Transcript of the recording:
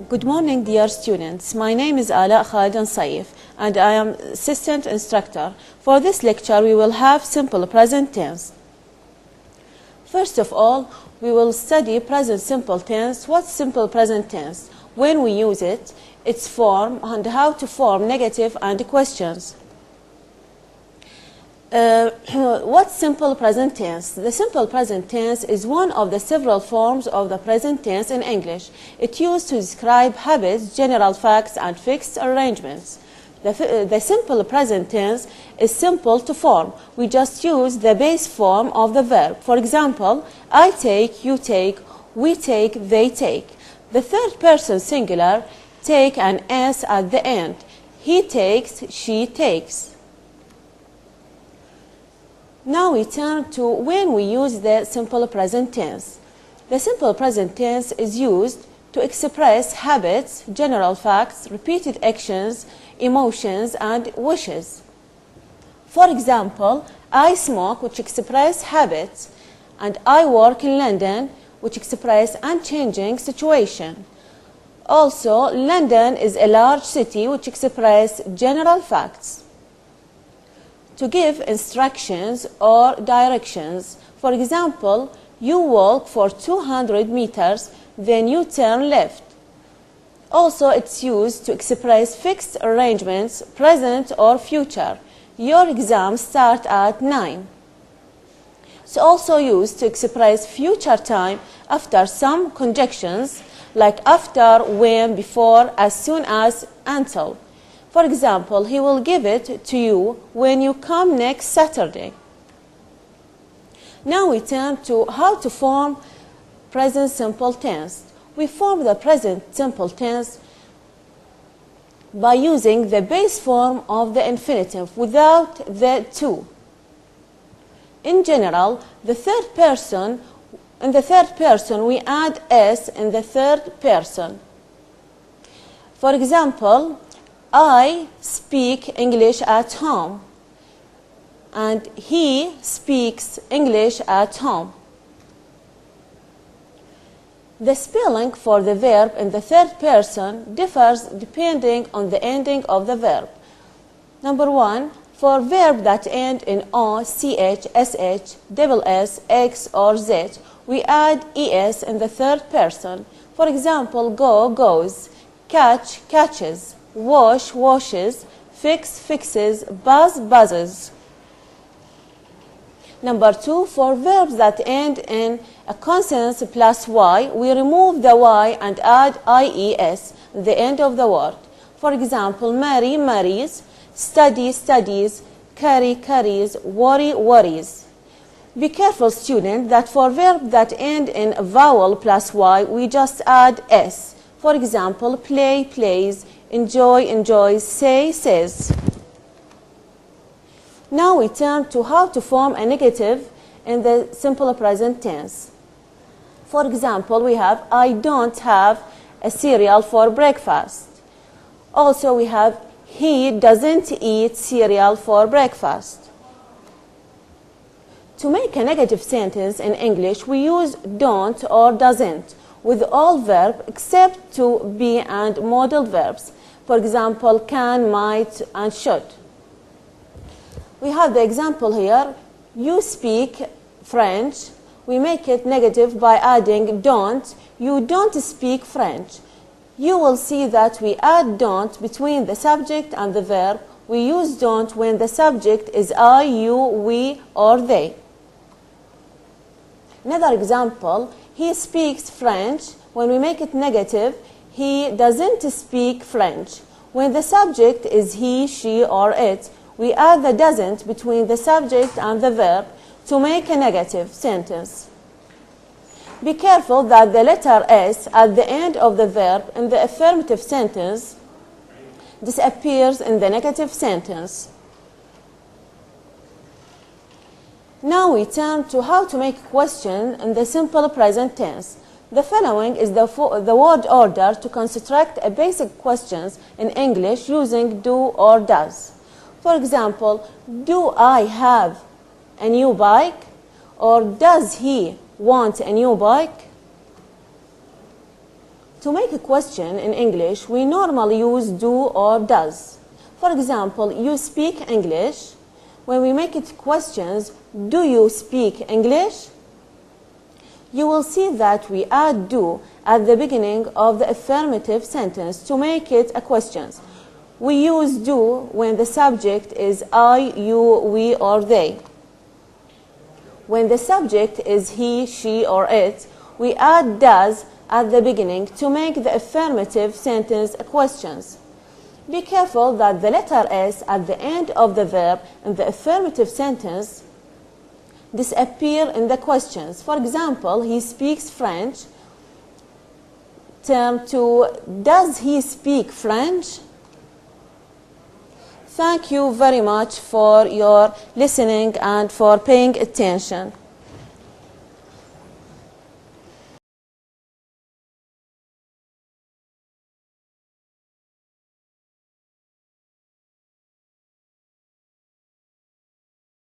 Good morning, dear students. My name is الاء Khalid and I am assistant instructor. For this lecture, we will have simple present tense. First of all, we will study present simple tense. What's simple present tense? When we use it, its form, and how to form negative and questions. What's simple present tense? The simple present tense is one of the several forms of the present tense in English. It's used to describe habits, general facts, and fixed arrangements. The simple present tense is simple to form. We just use the base form of the verb. For example, I take, you take, we take, they take. The third person singular take an S at the end. He takes, she takes. Now we turn to when we use the simple present tense. The simple present tense is used to express habits, general facts, repeated actions, emotions, and wishes. For example, I smoke, which express habits, and I work in London, which express unchanging situation. Also, London is a large city, which express general facts. To give instructions or directions. For example, you walk for 200 meters, then you turn left. Also, it's used to express fixed arrangements, present or future. Your exams start at 9. It's also used to express future time after some conjunctions, like after, when, before, as soon as, until. For example, he will give it to you when you come next Saturday. Now we turn to how to form present simple tense. We form the present simple tense by using the base form of the infinitive without the to. In general, in the third person we add s in the third person. For example, I speak English at home, and he speaks English at home. The spelling for the verb in the third person differs depending on the ending of the verb. Number 1, for verbs that end in o, ch, sh, double s, x, or z, we add es in the third person. For example, go, goes, catch, catches, wash, washes, fix, fixes, buzz, buzzes. Number 2, for verbs that end in a consonant plus y, we remove the y and add ies at the end of the word. For example, marry, marries, study, studies, carry, carries, worry, worries. Be careful, student, that for verbs that end in a vowel plus y, we just add s. For example, play, plays, enjoy, enjoys, say, says. Now we turn to how to form a negative in the simple present tense. For example, we have I don't have a cereal for breakfast. Also, we have he doesn't eat cereal for breakfast. To make a negative sentence in English, we use don't or doesn't with all verbs except to be and modal verbs. For example, can, might, and should. We have the example here. You speak French. We make it negative by adding don't. You don't speak French. You will see that we add don't between the subject and the verb. We use don't when the subject is I, you, we, or they. Another example, he speaks French. When we make it negative, he doesn't speak French. When the subject is he, she, or it, we add the doesn't between the subject and the verb to make a negative sentence. Be careful that the letter s at the end of the verb in the affirmative sentence disappears in the negative sentence. Now we turn to how to make a question in the simple present tense. The following is the word order to construct a basic questions in English using do or does. For example, do I have a new bike? Or does he want a new bike? To make a question in English, we normally use do or does. For example, you speak English. When we make it questions, do you speak English? You will see that we add do at the beginning of the affirmative sentence to make it a question. We use do when the subject is I, you, we, or they. When the subject is he, she, or it, we add does at the beginning to make the affirmative sentence a question. Be careful that the letter S at the end of the verb in the affirmative sentence disappear in the questions. For example, he speaks French. Turn to does he speak French? Thank you very much for your listening and for paying attention.